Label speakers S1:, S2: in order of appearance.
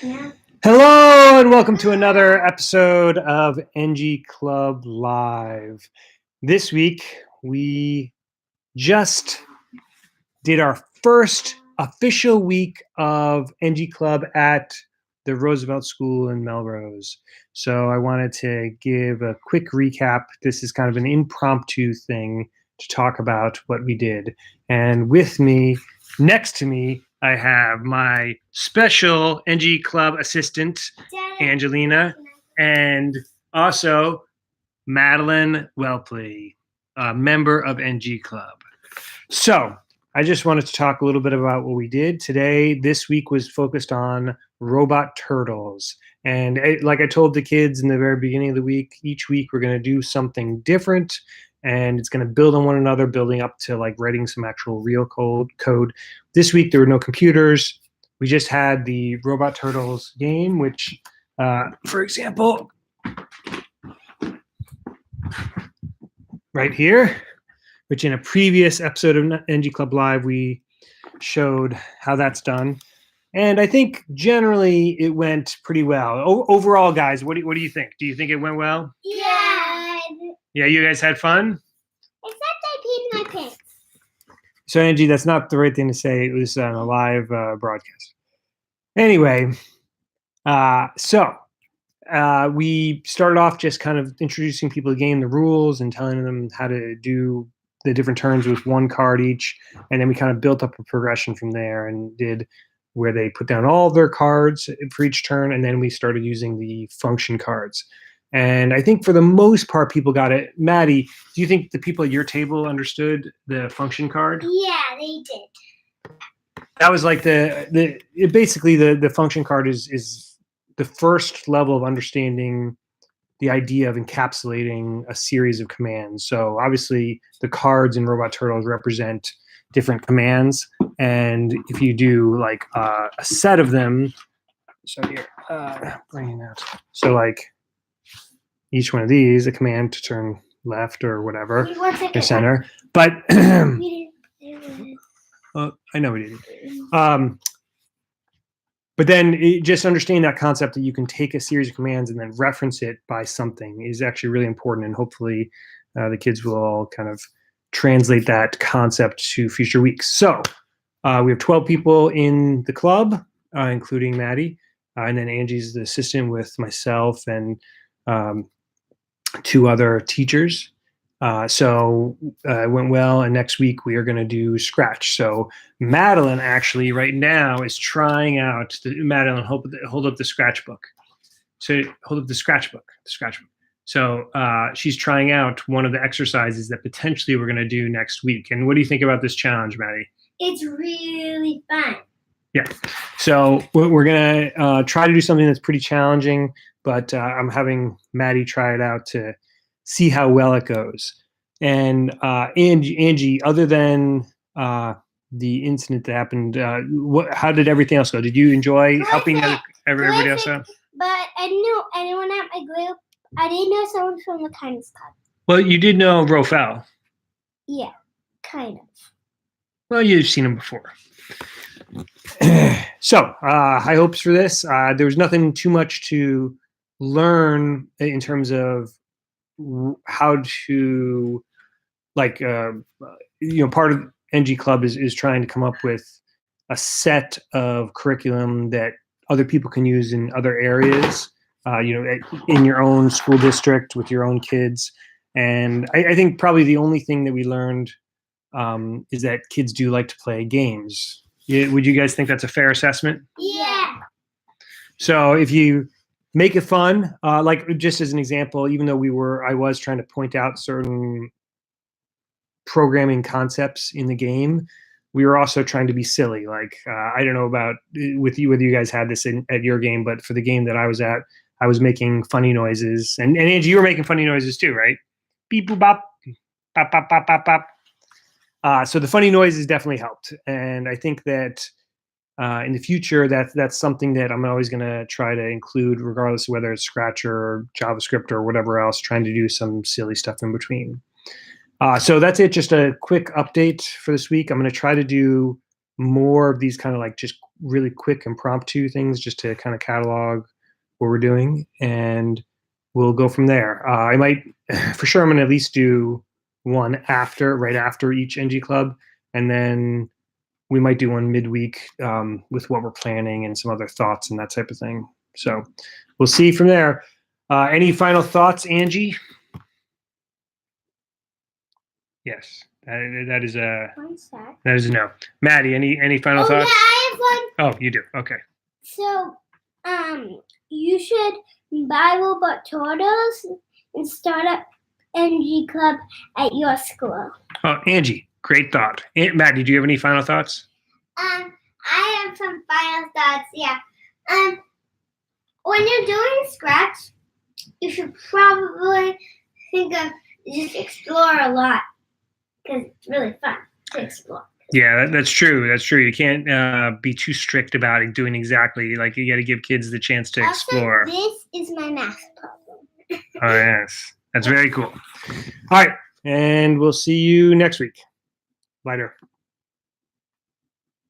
S1: Yeah.
S2: Hello and welcome to another episode of NG Club Live. This week we just did our first official week of NG Club at the Roosevelt School in Melrose. So I wanted to give a quick recap. This is kind of an impromptu thing to talk about what we did. And with me, next to me, I have my special NG Club assistant, Angelina, and also Madeline Whelpley, a member of NG Club. So I just wanted to talk a little bit about what we did today. This week was focused on robot turtles. And like I told the kids in the very beginning of the week, each week we're going to do something different and it's going to build on one another, building up to like writing some actual real code. This week there were no computers. We just had the Robot Turtles game, which, for example, right here, which in a previous episode of NG Club Live, we showed how that's done. And I think generally it went pretty well. Overall, guys, what do you think? Do you think it went well?
S1: Yeah.
S2: Yeah, you guys had fun?
S1: Except I peed my pants.
S2: So, Angie, that's not the right thing to say. It was on a live broadcast. Anyway, we started off just kind of introducing people to the game, the rules, and telling them how to do the different turns with one card each. And then we kind of built up a progression from there and did where they put down all of their cards for each turn. And then we started using the function cards. And I think for the most part, people got it. Maddie, do you think the people at your table understood the function card?
S1: Yeah, they did.
S2: That was like basically the function card is the first level of understanding the idea of encapsulating a series of commands. So obviously the cards in Robot Turtles represent different commands. And if you do like a set of them, so here, bringing out. So like each one of these, a command to turn left or whatever, or center. But I know we didn't. But then just understanding that concept that you can take a series of commands and then reference it by something is actually really important. And hopefully the kids will all kind of translate that concept to future weeks. So we have 12 people in the club, including Maddie. And then Angie's the assistant with myself and two other teachers. So it went well, and next week we are going to do Scratch. So Madeline actually right now is trying out. Madeline, hold up the Scratch book. So hold up the Scratch book. So she's trying out one of the exercises that potentially we're going to do next week. And what do you think about this challenge, Maddie?
S1: It's really fun.
S2: Yeah. So we're going to try to do something that's pretty challenging, but I'm having Maddie try it out to see how well it goes. And Angie, other than the incident that happened, how did everything else go? Did you enjoy helping everybody else out?
S1: But I didn't know anyone at my group. I didn't know someone from the Kindness Club.
S2: Well, you did know Rofel.
S1: Yeah, kind of.
S2: Well, you've seen him before. So, high hopes for this. There was nothing too much to learn in terms of how to part of NG Club is trying to come up with a set of curriculum that other people can use in other areas, in your own school district with your own kids. And I think probably the only thing that we learned is that kids do like to play games. Would you guys think that's a fair assessment?
S1: Yeah.
S2: So if you make it fun, like just as an example, even though I was trying to point out certain programming concepts in the game, we were also trying to be silly. Like I don't know about whether you guys had this at your game, but for the game that I was at, I was making funny noises, and Angie, you were making funny noises too, right? Beep boop bop, bop bop bop bop bop. So the funny noises definitely helped, and I think that in the future, that's something that I'm always going to try to include, regardless of whether it's Scratch or JavaScript or whatever else, trying to do some silly stuff in between. So that's it. Just a quick update for this week. I'm going to try to do more of these kind of like just really quick impromptu things just to kind of catalog what we're doing, and we'll go from there. I might, for sure, I'm going to at least do one right after each NG Club, and then we might do one midweek with what we're planning and some other thoughts and that type of thing. So we'll see from there. Any final thoughts, Angie? Yes, that is a no. Maddie, any final thoughts?
S1: Yeah, I have one.
S2: Oh, you do. Okay.
S1: So, you should buy robot turtles and start up NG Club at your school.
S2: Oh, Angie, great thought. Maddie, do you have any final thoughts?
S1: I have some final thoughts. Yeah. When you're doing Scratch, you should probably think of just explore a lot because it's really fun to explore.
S2: Yeah, that's true. That's true. You can't be too strict about it, doing exactly like you got to give kids the chance to explore.
S1: This is my math problem.
S2: Oh, yes. That's very cool. All right. And we'll see you next week. Later.